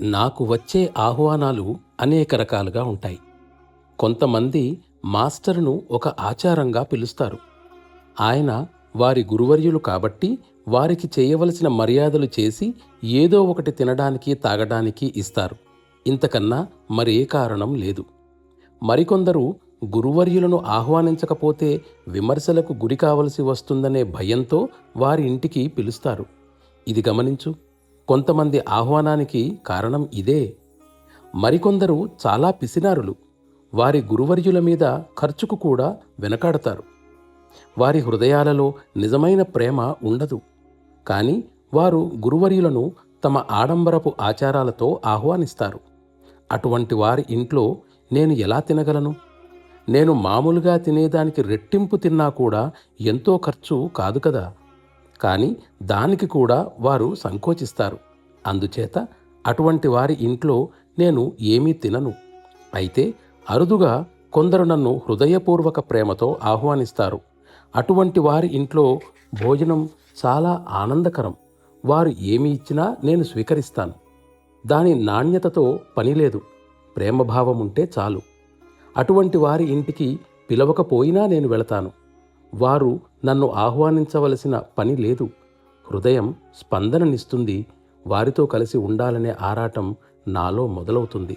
నాకు వచ్చే ఆహ్వానాలు అనేక రకాలుగా ఉంటాయి. కొంతమంది మాస్టరును ఒక ఆచారంగా పిలుస్తారు. ఆయన వారి గురువర్యులు కాబట్టి వారికి చేయవలసిన మర్యాదలు చేసి ఏదో ఒకటి తినడానికి తాగడానికి ఇస్తారు. ఇంతకన్నా మరే కారణం లేదు. మరికొందరు గురువర్యులను ఆహ్వానించకపోతే విమర్శలకు గురి కావలసి వస్తుందనే భయంతో వారి ఇంటికి పిలుస్తారు. ఇది గమనించు. కొంతమంది ఆహ్వానానికి కారణం ఇదే. మరికొందరు చాలా పిసినారులు. వారి గురువర్యుల మీద ఖర్చుకు కూడా వెనకాడతారు. వారి హృదయాలలో నిజమైన ప్రేమ ఉండదు. కానీ వారు గురువర్యులను తమ ఆడంబరపు ఆచారాలతో ఆహ్వానిస్తారు. అటువంటి వారి ఇంట్లో నేను ఎలా తినగలను? నేను మామూలుగా తినేదానికి రెట్టింపు తిన్నా కూడా ఎంతో ఖర్చు కాదు కదా. కానీ దానికి కూడా వారు సంకోచిస్తారు. అందుచేత అటువంటి వారి ఇంట్లో నేను ఏమీ తినను. అయితే అరుదుగా కొందరు నన్ను హృదయపూర్వక ప్రేమతో ఆహ్వానిస్తారు. అటువంటి వారి ఇంట్లో భోజనం చాలా ఆనందకరం. వారు ఏమి ఇచ్చినా నేను స్వీకరిస్తాను. దాని నాణ్యతతో పనిలేదు, ప్రేమభావం ఉంటే చాలు. అటువంటి వారి ఇంటికి పిలవకపోయినా నేను వెళతాను. వారు నన్ను ఆహ్వానించవలసిన పని లేదు. హృదయం స్పందననిస్తుంది. వారితో కలిసి ఉండాలనే ఆరాటం నాలో మొదలవుతుంది.